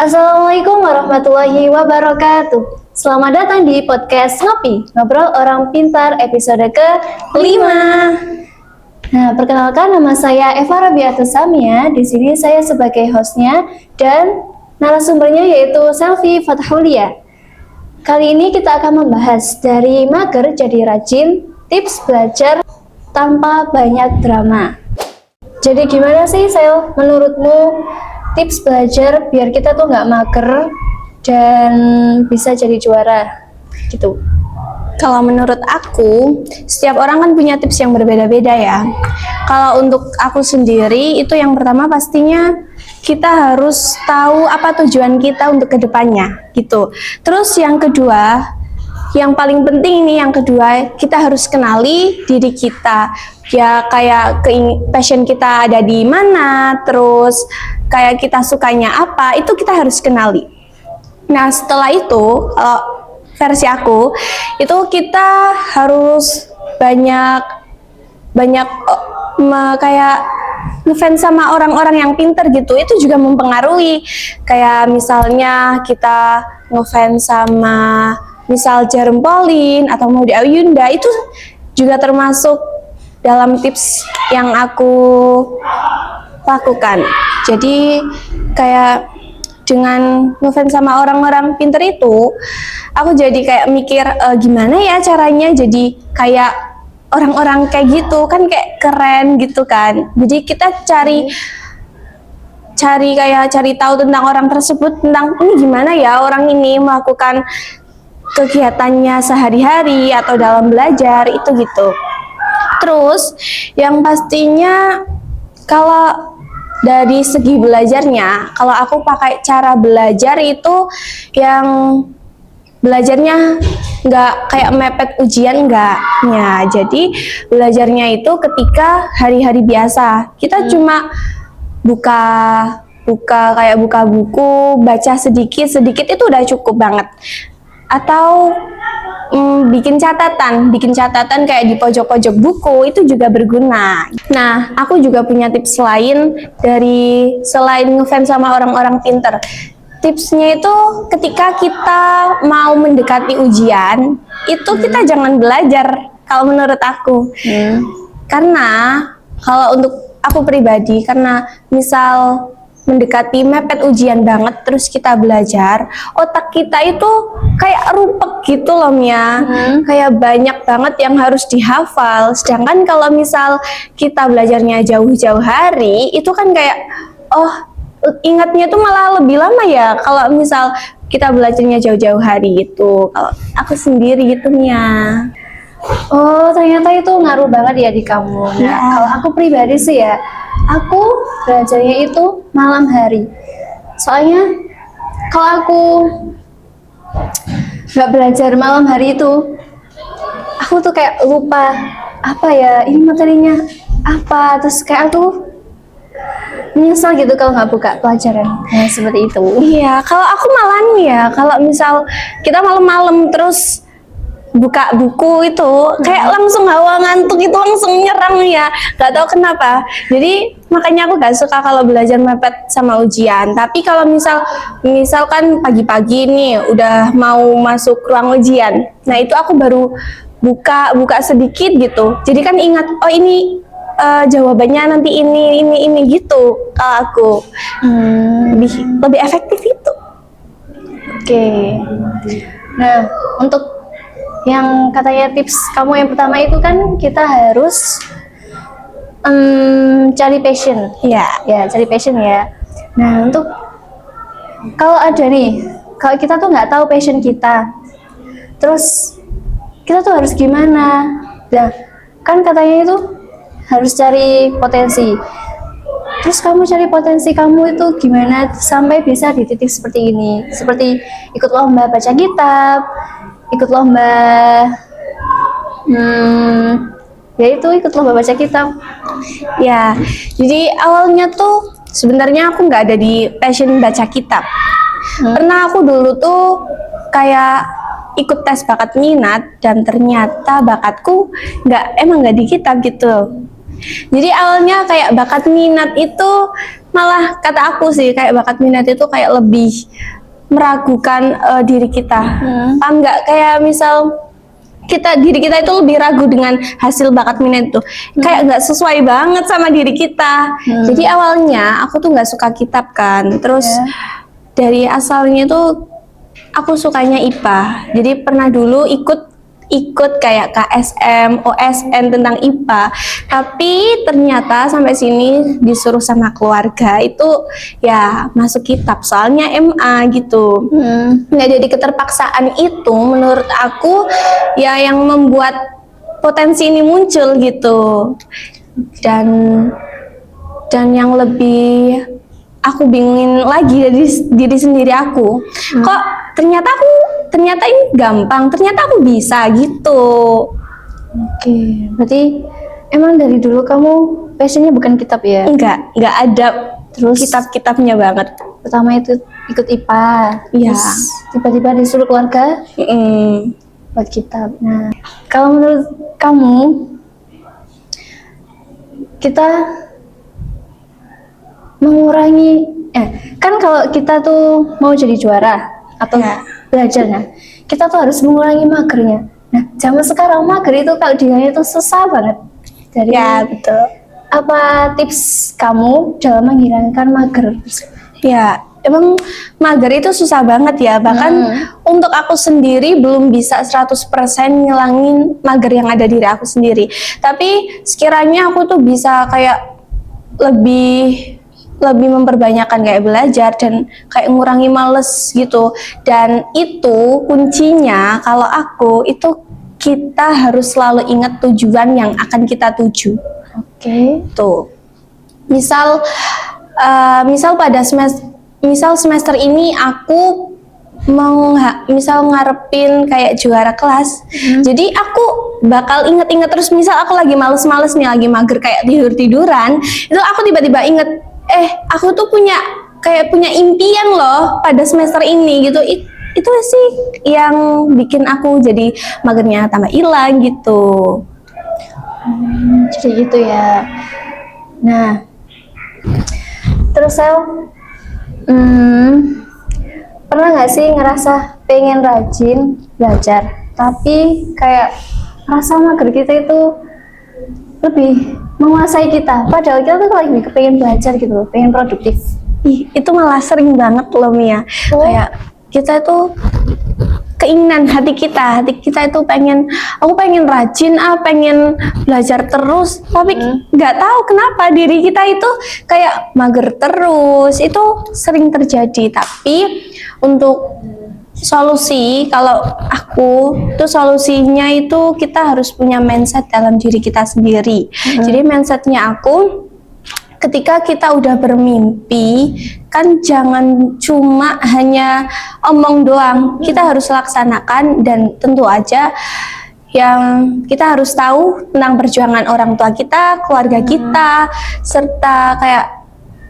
Assalamualaikum warahmatullahi wabarakatuh. Selamat datang di podcast Ngopi, Ngobrol Orang Pintar episode ke-5. Nah, perkenalkan nama saya Eva Rabiatus Samia. Di sini saya sebagai hostnya dan narasumbernya yaitu Selvi Fathulia. Kali ini kita akan membahas dari mager jadi rajin, tips belajar tanpa banyak drama. Jadi gimana sih Sel, menurutmu tips belajar biar kita tuh nggak mager dan bisa jadi juara gitu? Kalau menurut aku, setiap orang kan punya tips yang berbeda-beda ya. Kalau untuk aku sendiri, itu yang pertama pastinya kita harus tahu apa tujuan kita untuk kedepannya gitu. Terus yang kedua, yang paling penting nih, yang kedua, kita harus kenali diri kita. Ya kayak passion kita ada di mana, terus kayak kita sukanya apa, itu kita harus kenali. Nah setelah itu, versi aku, itu kita harus banyak kayak ngefans sama orang-orang yang pinter gitu. Itu juga mempengaruhi. Kayak misalnya kita ngefans sama misal Jerome Pauline atau Maudy Ayunda, itu juga termasuk dalam tips yang aku lakukan. Jadi kayak dengan ngefans sama orang-orang pinter itu, aku jadi kayak mikir gimana ya caranya jadi kayak orang-orang kayak gitu, kan kayak keren gitu kan. Jadi kita cari tahu tentang orang tersebut, tentang ini gimana ya orang ini melakukan kegiatannya sehari-hari atau dalam belajar itu gitu. Terus yang pastinya kalau dari segi belajarnya, kalau aku pakai cara belajar itu yang belajarnya nggak kayak mepet ujian, nggak ya. Jadi belajarnya itu ketika hari-hari biasa kita cuma buka buku, baca sedikit itu udah cukup banget. Atau bikin catatan kayak di pojok-pojok buku, itu juga berguna. Nah, aku juga punya tips lain dari selain ngefans sama orang-orang pinter. Tipsnya itu ketika kita mau mendekati ujian, itu kita jangan belajar kalau menurut aku. Karena kalau untuk aku pribadi, karena misal mendekati mepet ujian banget terus kita belajar, otak kita itu kayak rupek gitu loh Mia. Kayak banyak banget yang harus dihafal. Sedangkan kalau misal kita belajarnya jauh-jauh hari, itu kan kayak ingatnya tuh malah lebih lama ya kalau misal kita belajarnya jauh-jauh hari gitu. Kalau aku sendiri gitu Mia. Oh, ternyata itu ngaruh banget ya di kamu. Nah, kalau aku pribadi sih ya, aku belajarnya itu malam hari. Soalnya kalau aku nggak belajar malam hari itu, aku tuh kayak lupa apa ya, ini materinya apa, terus kayak aku menyesal gitu kalau nggak buka pelajaran. Nah, seperti itu. Iya, kalau aku malah nih ya, kalau misal kita malam-malam terus buka buku itu kayak langsung hawa ngantuk itu langsung nyerang ya, nggak tahu kenapa. Jadi makanya aku gak suka kalau belajar mepet sama ujian. Tapi kalau misalkan pagi-pagi nih udah mau masuk ruang ujian, nah itu aku baru buka sedikit gitu. Jadi kan ingat, oh ini jawabannya nanti ini gitu. Kalau aku lebih efektif itu. Oke. Nah, untuk yang katanya tips kamu yang pertama itu kan kita harus cari passion. Ya, cari passion ya. Nah, untuk kalau ada nih, kalau kita tuh nggak tahu passion kita, terus kita tuh harus gimana? Nah, kan katanya itu harus cari potensi. Terus kamu cari potensi kamu itu gimana sampai bisa di titik seperti ini? Seperti ikut lomba baca kitab, ikut lomba ikut lomba baca kitab. Ya, jadi awalnya tuh sebenarnya aku nggak ada di passion baca kitab. Pernah aku dulu tuh kayak ikut tes bakat minat dan ternyata bakatku emang nggak di kitab gitu. Jadi awalnya kayak bakat minat itu malah kata aku sih kayak bakat minat itu kayak lebih meragukan diri kita. Paham nggak? Kayak misal diri kita itu lebih ragu dengan hasil bakat minat itu, kayak nggak sesuai banget sama diri kita. Jadi awalnya aku tuh nggak suka kitab kan, terus dari asalnya tuh aku sukanya IPA. Jadi pernah dulu ikut kayak KSM, OSN tentang IPA, tapi ternyata sampai sini disuruh sama keluarga itu ya masuk kitab soalnya MA gitu. Nah, jadi keterpaksaan itu menurut aku ya yang membuat potensi ini muncul gitu. Dan yang lebih aku bingungin lagi dari diri sendiri aku, kok ternyata ini gampang, ternyata aku bisa gitu. Oke, berarti emang dari dulu kamu passionnya bukan kitab ya? Enggak ada Terus kitab-kitabnya banget. pertama itu ikut IPA, Iya. terus tiba-tiba disuruh keluarga buat kitab. Nah, kalau menurut kamu kita mengurangi, kan kalau kita tuh mau jadi juara atau belajar, nah kita tuh harus mengurangi magernya. Nah, zaman sekarang mager itu kalau dilihat itu susah banget. Jadi Ya, betul. apa tips kamu dalam menghilangkan mager? Ya, emang mager itu susah banget ya. Bahkan untuk aku sendiri belum bisa 100% ngilangin mager yang ada di diri aku sendiri. Tapi sekiranya aku tuh bisa kayak lebih memperbanyakkan kayak belajar dan kayak ngurangi males gitu. Dan itu kuncinya kalau aku itu kita harus selalu ingat tujuan yang akan kita tuju. Oke. Tuh. Misal pada semester ini aku misal ngarepin kayak juara kelas, jadi aku bakal inget-inget terus. Misal aku lagi males-males nih, lagi mager kayak tiduran, itu aku tiba-tiba inget, aku tuh punya impian loh pada semester ini gitu. Itu sih yang bikin aku jadi magernya tambah hilang gitu. Jadi gitu ya. Nah, terus pernah nggak sih ngerasa pengen rajin belajar, tapi kayak rasa mager kita itu lebih menguasai kita, padahal kita tuh lagi pengen belajar gitu, pengen produktif. Itu malah sering banget loh Mia. Kayak kita tuh keinginan hati kita itu aku pengen rajin, pengen belajar terus, tapi nggak tahu kenapa diri kita itu kayak mager terus. Itu sering terjadi. Tapi untuk solusi, kalau aku tuh solusinya itu kita harus punya mindset dalam diri kita sendiri. Jadi mindsetnya aku, ketika kita udah bermimpi, kan jangan cuma hanya omong doang, kita harus laksanakan. Dan tentu aja yang kita harus tahu tentang perjuangan orang tua kita, keluarga kita, serta kayak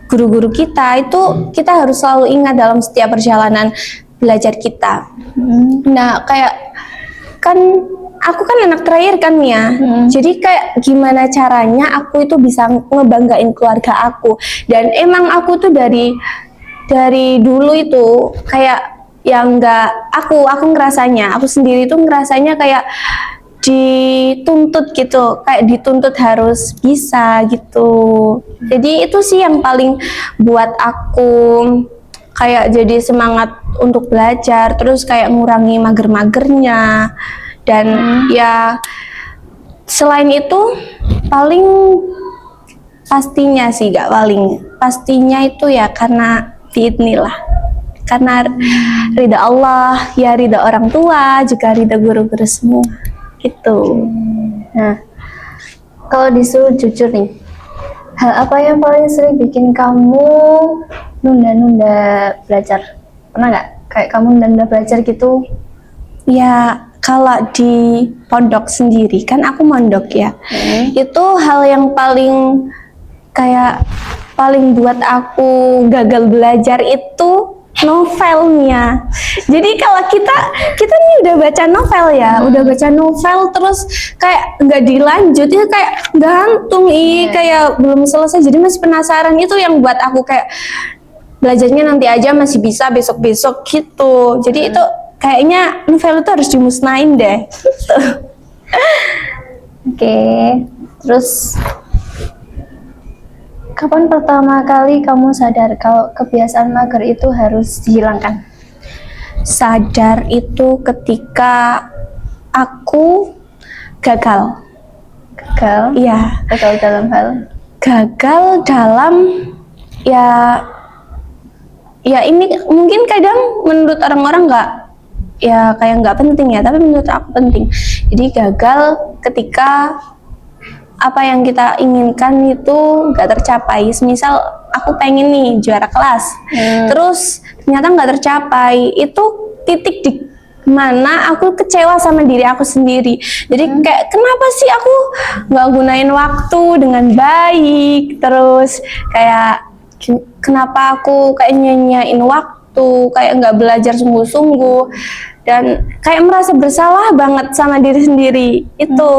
guru-guru kita, itu kita harus selalu ingat dalam setiap perjalanan belajar kita. Nah, kayak kan aku kan anak terakhir kan ya, jadi kayak gimana caranya aku itu bisa ngebanggain keluarga aku. Dan emang aku tuh dari dulu itu kayak yang aku ngerasanya, aku sendiri tuh ngerasanya kayak dituntut gitu, kayak dituntut harus bisa gitu. Jadi itu sih yang paling buat aku kayak jadi semangat untuk belajar, terus kayak ngurangi mager-magernya. Dan ya selain itu paling pastinya itu ya karena biidznillah, karena ridha Allah, ya ridha orang tua, juga ridha guru-guru semua gitu. Nah, kalau disuruh jujur nih, hal apa yang paling sering bikin kamu nunda-nunda belajar? Pernah nggak kayak kamu nunda belajar gitu? Ya, kalau di pondok sendiri, kan aku mondok ya, itu hal yang paling buat aku gagal belajar itu novelnya. Jadi kalau kita nih udah baca novel ya, udah baca novel terus kayak nggak dilanjut ya, kayak gantung kayak belum selesai, jadi masih penasaran. Itu yang buat aku kayak belajarnya nanti aja, masih bisa besok-besok gitu. Jadi itu kayaknya novel itu harus dimusnahin deh. Gitu. Oke, terus kapan pertama kali kamu sadar kalau kebiasaan mager itu harus dihilangkan? Sadar itu ketika aku gagal. Gagal? Iya, Gagal dalam hal? gagal dalam ya ini mungkin kadang menurut orang-orang nggak penting ya, tapi menurut aku penting. Jadi gagal ketika apa yang kita inginkan itu nggak tercapai. Misal aku pengen nih juara kelas, terus ternyata nggak tercapai. Itu titik di mana aku kecewa sama diri aku sendiri. Jadi kayak kenapa sih aku nggak gunain waktu dengan baik, terus kayak kenapa aku kayak nyanyain waktu, kayak nggak belajar sungguh-sungguh, dan kayak merasa bersalah banget sama diri sendiri itu.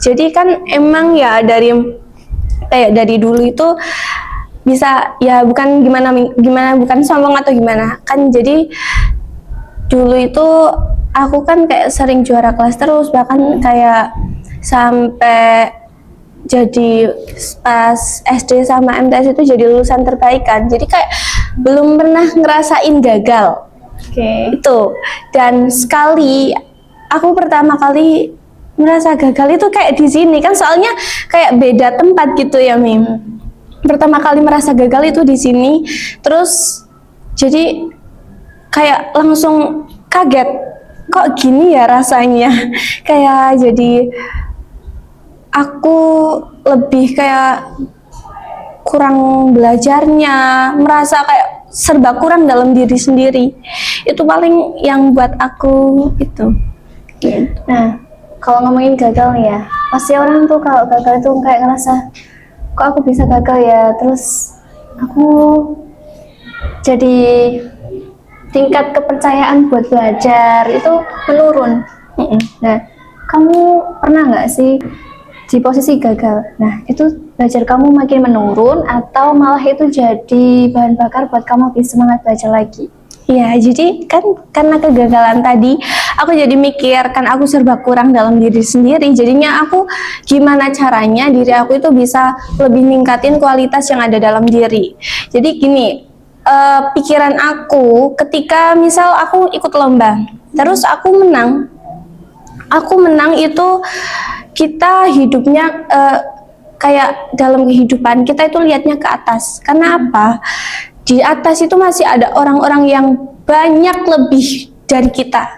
Jadi kan emang ya dari dulu itu bisa ya, bukan bukan sombong atau gimana kan. Jadi dulu itu aku kan kayak sering juara kelas terus, bahkan kayak sampai jadi pas SD sama MTS itu jadi lulusan terbaik kan. Jadi kayak belum pernah ngerasain gagal. Itu. Dan sekali aku pertama kali merasa gagal itu kayak di sini kan, soalnya kayak beda tempat gitu ya, Mim. Pertama kali merasa gagal itu di sini, terus jadi kayak langsung kaget, kok gini ya rasanya. Kayak jadi aku lebih kayak kurang belajarnya, merasa kayak serba kurang dalam diri sendiri. Itu paling yang buat aku itu. Nah, kalau ngomongin gagal nih ya, pasti orang tuh kalau gagal itu kayak ngerasa, kok aku bisa gagal ya, terus aku jadi tingkat kepercayaan buat belajar itu menurun. Nah, kamu pernah nggak sih di posisi gagal? Nah, itu belajar kamu makin menurun atau malah itu jadi bahan bakar buat kamu lebih semangat belajar lagi? Ya, jadi kan karena kegagalan tadi, aku jadi mikir kan aku serba kurang dalam diri sendiri. Jadinya aku gimana caranya diri aku itu bisa lebih ningkatin kualitas yang ada dalam diri. Jadi gini, pikiran aku ketika misal aku ikut lomba, terus aku menang itu kita hidupnya kayak dalam kehidupan kita itu lihatnya ke atas. Karena apa? Di atas itu masih ada orang-orang yang banyak lebih dari kita.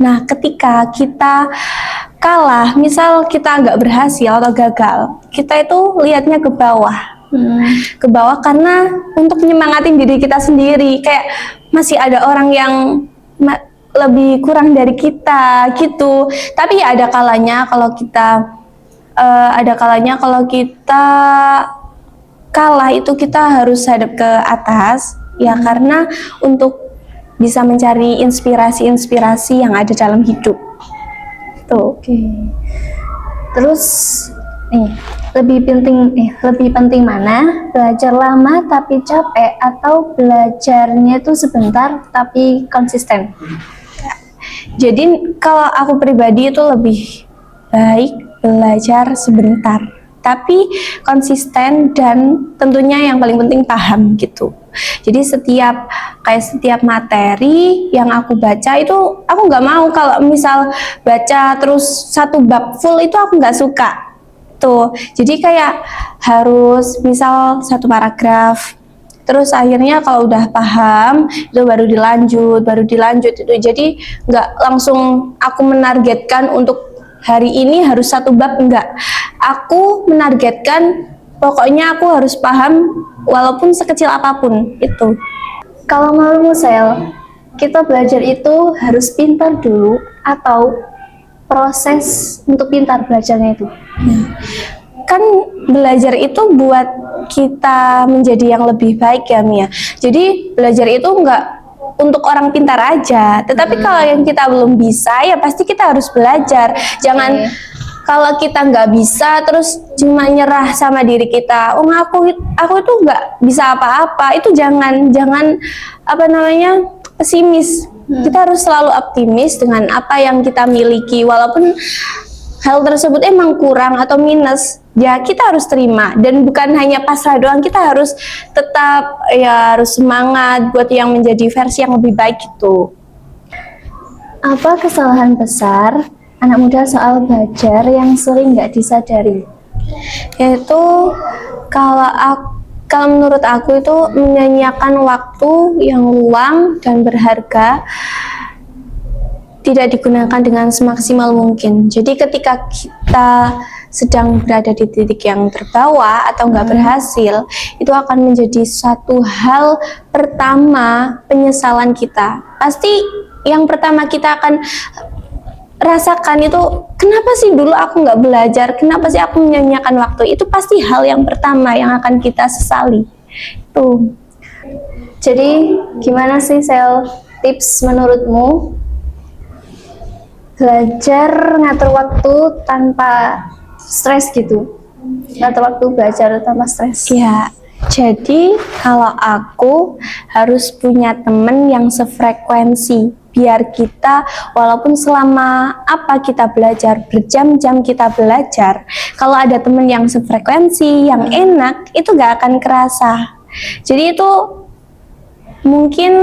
Nah, ketika kita kalah, misal kita nggak berhasil atau gagal, kita itu lihatnya ke bawah. Ke bawah karena untuk menyemangatin diri kita sendiri, kayak masih ada orang yang lebih kurang dari kita gitu. Tapi ya ada kalanya kalau kita kalah itu kita harus hadap ke atas ya, karena untuk bisa mencari inspirasi-inspirasi yang ada dalam hidup. Tuh. Terus lebih penting mana? Belajar lama tapi capek atau belajarnya itu sebentar tapi konsisten? Jadi kalau aku pribadi itu lebih baik belajar sebentar tapi konsisten, dan tentunya yang paling penting paham gitu. Jadi setiap materi yang aku baca itu aku nggak mau kalau misal baca terus satu bab full, itu aku nggak suka tuh. Jadi kayak harus misal satu paragraf, terus akhirnya kalau udah paham itu baru dilanjut itu. Jadi nggak langsung aku menargetkan untuk hari ini harus satu bab, enggak. Aku menargetkan pokoknya aku harus paham walaupun sekecil apapun itu. Kalau menurutmu Sel, kita belajar itu harus pintar dulu atau proses untuk pintar belajarnya itu? Kan belajar itu buat kita menjadi yang lebih baik ya, Mia. Jadi belajar itu untuk orang pintar aja. Tetapi kalau yang kita belum bisa, ya pasti kita harus belajar. Jangan kalau kita nggak bisa terus cuma nyerah sama diri kita. Oh, aku tuh nggak bisa apa-apa. Itu jangan apa namanya, pesimis. Kita harus selalu optimis dengan apa yang kita miliki, walaupun hal tersebut emang kurang atau minus, ya kita harus terima. Dan bukan hanya pasrah doang, kita harus tetap ya harus semangat buat yang menjadi versi yang lebih baik gitu. Apa kesalahan besar anak muda soal belajar yang sering nggak disadari? Yaitu kalau menurut aku itu menyanyiakan waktu yang luang dan berharga, tidak digunakan dengan semaksimal mungkin. Jadi ketika kita sedang berada di titik yang terbawah atau nggak berhasil, itu akan menjadi suatu hal pertama penyesalan kita. Pasti yang pertama kita akan rasakan itu, kenapa sih dulu aku nggak belajar, kenapa sih aku menyanyiakan waktu. Itu pasti hal yang pertama yang akan kita sesali. Tuh. Jadi gimana sih Sel, tips menurutmu belajar ngatur waktu tanpa stres gitu? Ngatur waktu belajar tanpa stres. Ya, jadi kalau aku harus punya temen yang sefrekuensi, biar kita walaupun selama apa kita belajar, berjam-jam kita belajar, kalau ada temen yang sefrekuensi, yang enak, itu gak akan kerasa. Jadi itu mungkin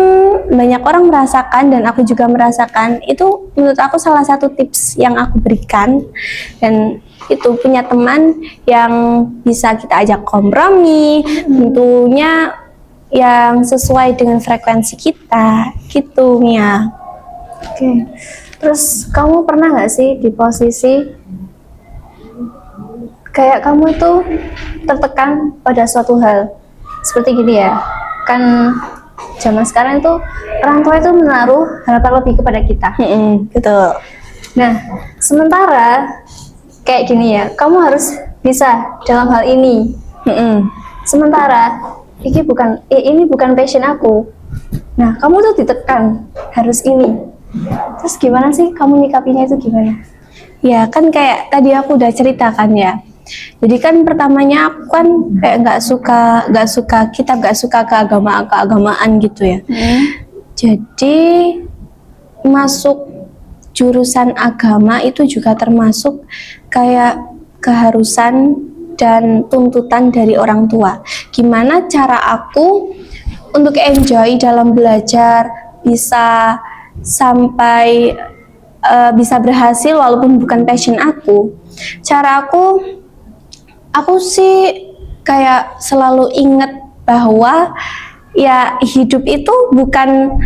banyak orang merasakan dan aku juga merasakan. Itu menurut aku salah satu tips yang aku berikan. Dan itu punya teman yang bisa kita ajak kompromi, tentunya yang sesuai dengan frekuensi kita gitu, Mia. Oke. Terus kamu pernah nggak sih di posisi kayak kamu itu tertekan pada suatu hal seperti gini ya? Kan zaman sekarang itu orang tua itu menaruh harapan lebih kepada kita. Betul. Nah, sementara kayak gini ya, kamu harus bisa dalam hal ini. Sementara ini bukan passion aku. Nah, kamu tuh ditekan harus ini. Terus gimana sih kamu nyikapinya itu gimana? Ya kan kayak tadi aku udah ceritakan ya. Jadi kan pertamanya aku kan kayak nggak suka keagamaan gitu ya. Jadi masuk jurusan agama itu juga termasuk kayak keharusan dan tuntutan dari orang tua. Gimana cara aku untuk enjoy dalam belajar, bisa sampai bisa berhasil walaupun bukan passion aku. Cara aku sih kayak selalu ingat bahwa ya hidup itu bukan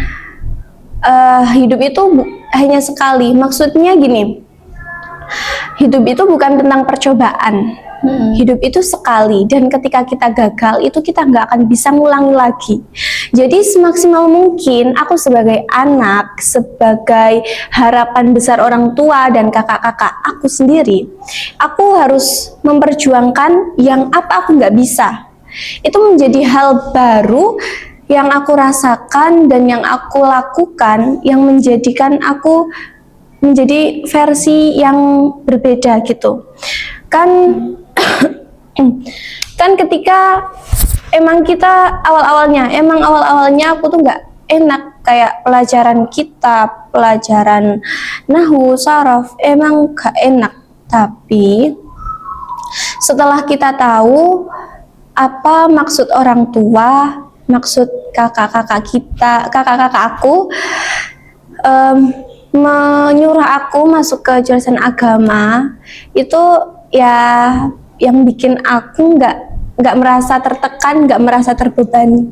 hanya sekali. Maksudnya gini, hidup itu bukan tentang percobaan. Hidup itu sekali, dan ketika kita gagal itu kita nggak akan bisa ngulangi lagi. Jadi semaksimal mungkin aku sebagai anak, sebagai harapan besar orang tua dan kakak-kakak aku sendiri, aku harus memperjuangkan yang apa aku nggak bisa. Itu menjadi hal baru yang aku rasakan dan yang aku lakukan, yang menjadikan aku menjadi versi yang berbeda gitu. Kan ketika emang kita awal-awalnya aku tuh nggak enak, kayak pelajaran kitab, pelajaran nahwu, saraf, emang gak enak. Tapi setelah kita tahu apa maksud orang tua, maksud kakak-kakak aku menyuruh aku masuk ke jurusan agama, itu ya yang bikin aku nggak merasa tertekan, nggak merasa terbebani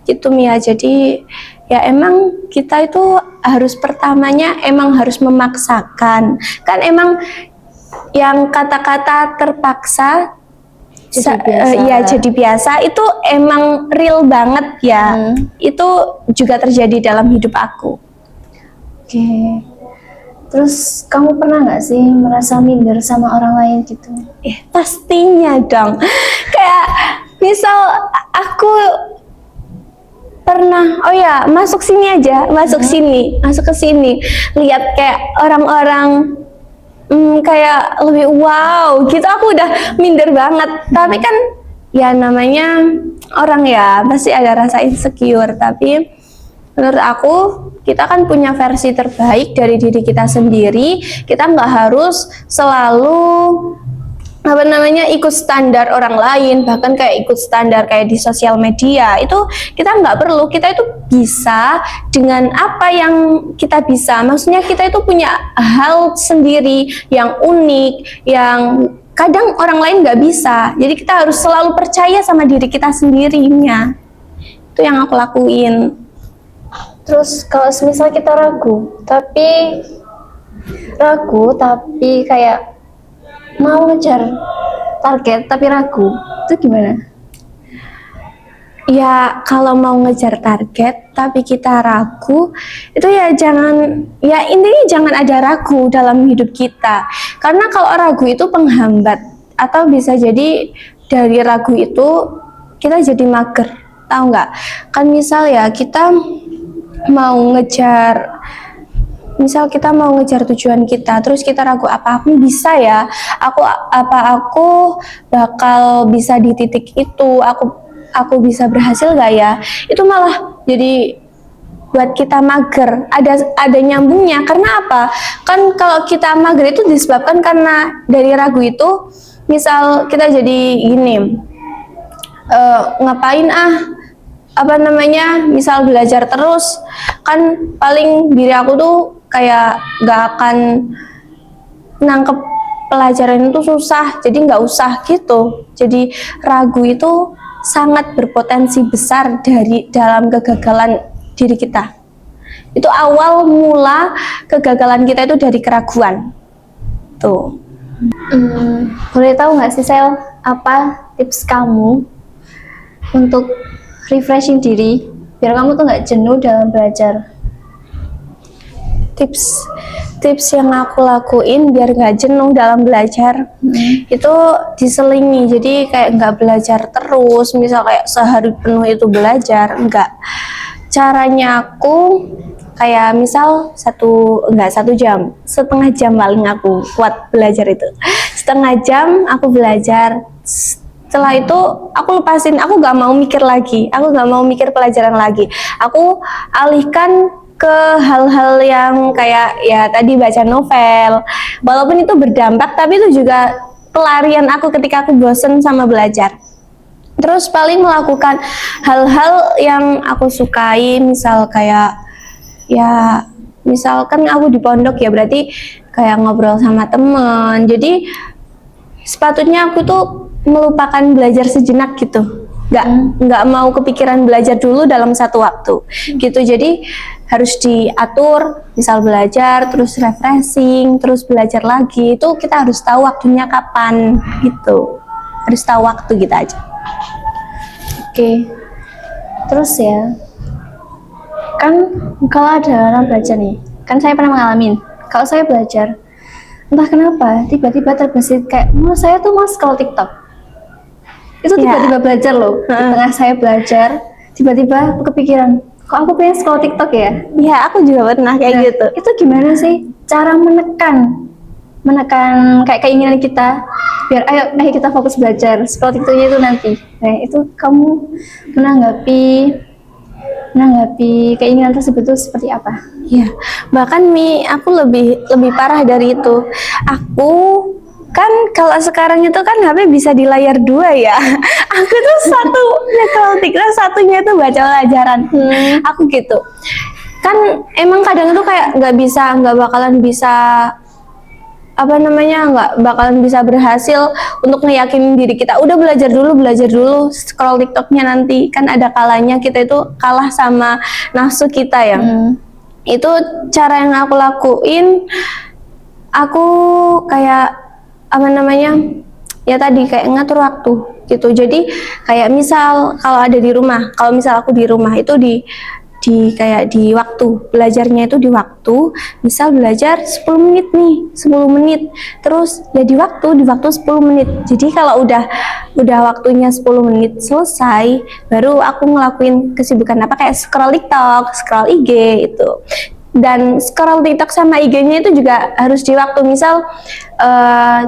gitu, Mia. Jadi ya emang kita itu harus pertamanya emang harus memaksakan. Kan emang yang kata-kata terpaksa jadi biasa itu emang real banget ya. Itu juga terjadi dalam hidup aku. Oke. Terus kamu pernah nggak sih merasa minder sama orang lain gitu? Pastinya dong. Kayak misal aku pernah, oh ya, masuk sini aja, masuk ke sini, lihat kayak orang-orang kayak lebih wow gitu, aku udah minder banget. Tapi kan ya namanya orang ya, pasti ada rasa insecure. Tapi menurut aku, kita kan punya versi terbaik dari diri kita sendiri. Kita nggak harus selalu ikut standar orang lain, bahkan kayak ikut standar kayak di sosial media. Itu kita nggak perlu. Kita itu bisa dengan apa yang kita bisa. Maksudnya kita itu punya hal sendiri yang unik, yang kadang orang lain nggak bisa. Jadi kita harus selalu percaya sama diri kita sendirinya. Itu yang aku lakuin. Terus kalau misal kita ragu tapi kayak mau ngejar target tapi ragu, itu gimana? Ya kalau mau ngejar target tapi kita ragu, itu ya intinya jangan ada ragu dalam hidup kita. Karena kalau ragu itu penghambat, atau bisa jadi dari ragu itu kita jadi mager, tahu nggak? Kan misal ya kita mau ngejar tujuan kita, terus kita ragu, apa aku bisa ya, aku bakal bisa di titik itu, aku bisa berhasil gak ya? Itu malah jadi buat kita mager. Ada nyambungnya. Karena apa? Kan kalau kita mager itu disebabkan karena dari ragu itu, misal kita jadi gini, ngapain misal belajar terus, kan paling diri aku tuh kayak gak akan nangkep pelajaran itu susah, jadi nggak usah gitu. Jadi ragu itu sangat berpotensi besar dalam kegagalan diri kita. Itu awal mula kegagalan kita itu dari keraguan. Tuh. Boleh tahu nggak sih Sel, apa tips kamu untuk refreshing diri biar kamu tuh nggak jenuh dalam belajar? Tips yang aku lakuin biar nggak jenuh dalam belajar itu diselingi. Jadi kayak nggak belajar terus, misal kayak sehari penuh itu belajar, enggak. Caranya aku kayak misal 1 jam, setengah jam paling aku kuat belajar itu. Setengah jam aku belajar. Setelah itu aku lepasin, aku nggak mau mikir lagi, aku nggak mau mikir pelajaran lagi. Aku alihkan ke hal-hal yang kayak ya tadi baca novel. Walaupun itu berdampak, tapi itu juga pelarian aku ketika aku bosen sama belajar. Terus paling melakukan hal-hal yang aku sukai, misal kayak ya misalkan aku di pondok ya, berarti kayak ngobrol sama temen. Jadi sepatutnya aku tuh melupakan belajar sejenak gitu. Nggak mau kepikiran belajar dulu dalam satu waktu gitu. Jadi harus diatur, misal belajar terus refreshing terus belajar lagi, itu kita harus tahu waktunya kapan gitu, harus tahu waktu gitu aja. Oke. Terus ya, kan kalau ada orang belajar nih, kan saya pernah mengalami, kalau saya belajar entah kenapa tiba-tiba terbesit kayak saya tuh mau scroll TikTok. Itu tiba-tiba belajar loh. Di tengah saya belajar, tiba-tiba kepikiran, kok aku pengen scroll TikTok ya? Iya, aku juga pernah kayak gitu. Itu gimana sih cara menekan kayak keinginan kita biar ayo kita fokus belajar, scroll TikToknya itu nanti. Nah, itu kamu menanggapi keinginan tersebut itu seperti apa? Iya, bahkan aku lebih parah dari itu. Aku kan kalau sekarang itu kan HP bisa di layar 2 ya. Aku tuh satu kalau TikTok, satunya tuh baca pelajaran. Aku gitu. Kan emang kadang itu kayak nggak bakalan bisa berhasil untuk ngeyakinin diri kita. Udah belajar dulu, scroll TikToknya nanti. Kan ada kalanya kita itu kalah sama nafsu kita ya. Itu cara yang aku lakuin. Aku kayak ya tadi kayak ngatur waktu gitu. Jadi kayak misal kalau misal aku di rumah itu kayak di waktu belajarnya itu di waktu, misal belajar 10 menit nih, 10 menit terus ya di waktu 10 menit. Jadi kalau udah waktunya 10 menit selesai, baru aku ngelakuin kesibukan apa kayak scroll TikTok, scroll IG itu. Dan scroll TikTok sama IG-nya itu juga harus di waktu, misal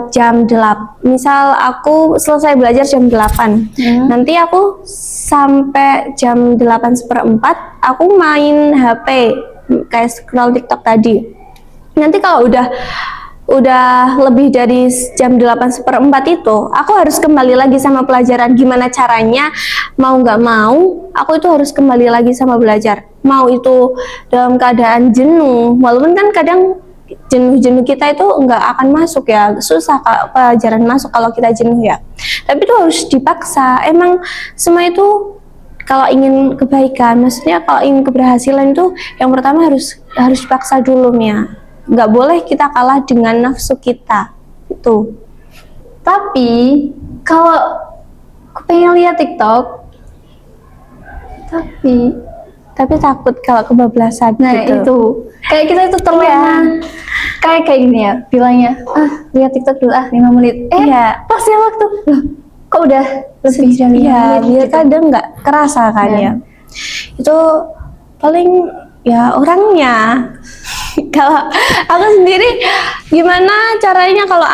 jam 8, misal aku selesai belajar jam 8, nanti aku sampai jam 8:04 aku main HP kayak scroll TikTok tadi. Nanti kalau udah lebih dari jam 8:04 itu aku harus kembali lagi sama pelajaran. Gimana caranya, mau nggak mau aku itu harus kembali lagi sama belajar, mau itu dalam keadaan jenuh, walaupun kan kadang jenuh kita itu nggak akan masuk ya, susah pelajaran masuk kalau kita jenuh ya, tapi itu harus dipaksa. Emang semua itu kalau ingin kebaikan, maksudnya kalau ingin keberhasilan itu yang pertama harus dipaksa dulu ya, nggak boleh kita kalah dengan nafsu kita itu. Tapi kalau aku pengen lihat TikTok, tapi takut kalau kebablasan. nah gitu. itu kayak kita itu terlena, kayak gini ya, bilangnya lihat TikTok dulu 5 menit, Iya. pas ya waktu loh kok udah lebih dari 5 Iya, menit biar gitu. kadang nggak kerasa kan ya. Itu paling ya orangnya. Kalau aku sendiri gimana caranya, kalau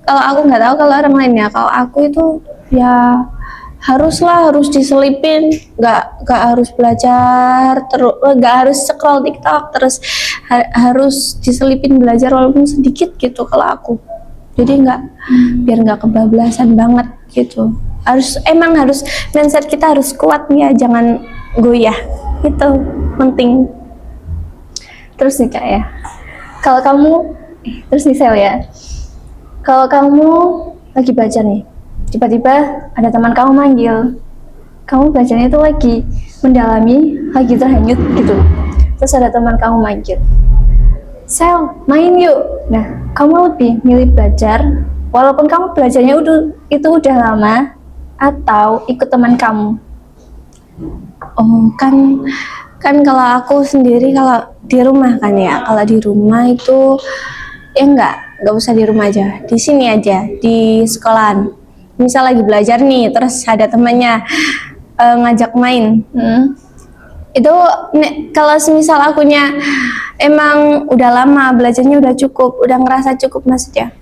aku nggak tahu kalau orang lain ya. Kalau aku itu ya harus diselipin, nggak harus belajar terus, nggak harus scroll TikTok terus, harus diselipin belajar walaupun sedikit gitu kalau aku. Jadi biar nggak kebablasan banget gitu. Emang harus mindset kita harus kuat ya, jangan goyah, itu penting. Terus nih Kak ya, kalau kamu terus nih Sel ya, kalau kamu lagi belajar nih, tiba-tiba ada teman kamu manggil, kamu belajarnya itu lagi mendalami, lagi terhanyut gitu, terus ada teman kamu manggil, Sel main yuk. Nah, kamu lebih milih belajar walaupun kamu belajarnya udah lama, atau ikut teman kamu? Oh, kan kalau aku sendiri, kalau di rumah kan ya, kalau di rumah itu ya nggak usah di rumah aja, di sini aja, di sekolahan. Misal lagi belajar nih, terus ada temannya ngajak main, itu kalau semisal akunya emang udah lama belajarnya, udah cukup, udah ngerasa cukup maksudnya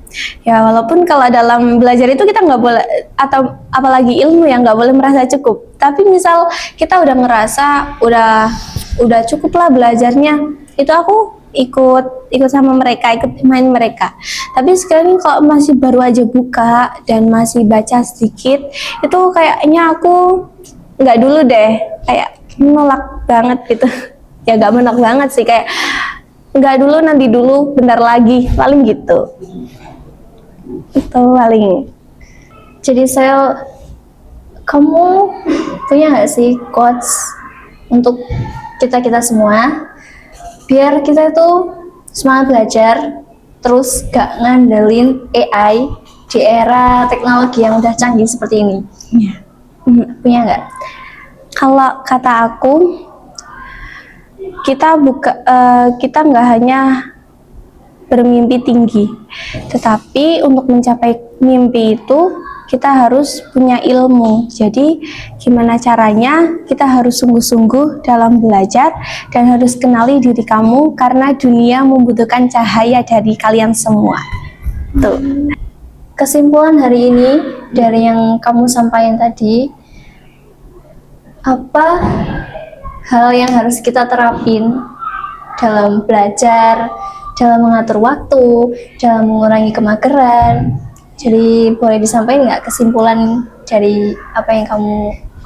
ya, walaupun kalau dalam belajar itu kita nggak boleh, atau apalagi ilmu yang nggak boleh merasa cukup, tapi misal kita udah ngerasa udah cukup lah belajarnya, itu aku ikut sama mereka, ikut main mereka. Tapi sekarang kalau masih baru aja buka dan masih baca sedikit, itu kayaknya aku nggak dulu deh, kayak menolak banget gitu. Ya nggak menolak banget sih, kayak nggak dulu, nanti dulu, bentar lagi, paling gitu. Itu paling. Jadi Sel, kamu punya nggak sih quotes untuk kita semua biar kita itu semangat belajar, terus gak ngandelin AI di era teknologi yang udah canggih seperti ini? Punya nggak? Kalau kata aku, kita nggak hanya bermimpi tinggi, tetapi untuk mencapai mimpi itu kita harus punya ilmu. Jadi gimana caranya, kita harus sungguh-sungguh dalam belajar dan harus kenali diri kamu, karena dunia membutuhkan cahaya dari kalian semua. Tuh. Kesimpulan hari ini dari yang kamu sampaikan tadi, apa hal yang harus kita terapin dalam belajar, dalam mengatur waktu, dalam mengurangi kemageran? Jadi boleh disampaikan nggak kesimpulan dari apa yang kamu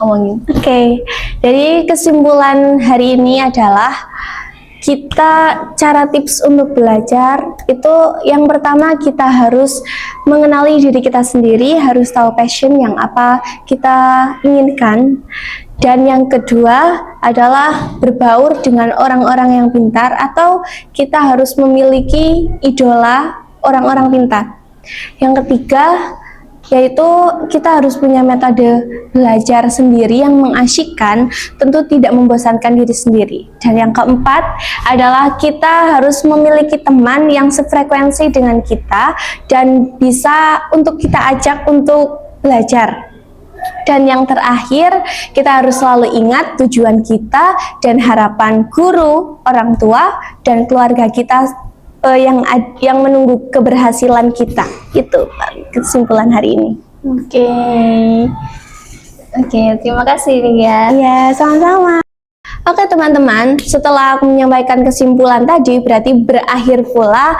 omongin? Oke, jadi kesimpulan hari ini adalah cara tips untuk belajar itu, yang pertama kita harus mengenali diri kita sendiri, harus tahu passion yang apa kita inginkan. Dan yang kedua adalah berbaur dengan orang-orang yang pintar, atau kita harus memiliki idola orang-orang pintar. Yang ketiga, yaitu kita harus punya metode belajar sendiri yang mengasyikkan, tentu tidak membosankan diri sendiri. Dan yang keempat adalah kita harus memiliki teman yang sefrekuensi dengan kita dan bisa untuk kita ajak untuk belajar. Dan yang terakhir, kita harus selalu ingat tujuan kita dan harapan guru, orang tua, dan keluarga kita yang menunggu keberhasilan kita. Itu kesimpulan hari ini. Oke, terima kasih Ria. Iya, sama-sama. Oke teman-teman, setelah aku menyampaikan kesimpulan tadi, berarti berakhir pula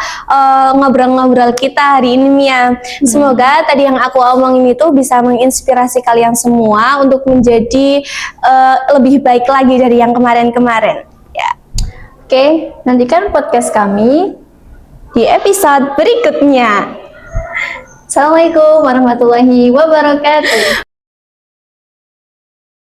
ngobrol-ngobrol kita hari ini, Mia. Semoga tadi yang aku omongin itu bisa menginspirasi kalian semua untuk menjadi lebih baik lagi dari yang kemarin-kemarin. Ya. Oke, nantikan podcast kami Di episode berikutnya. Assalamualaikum warahmatullahi wabarakatuh.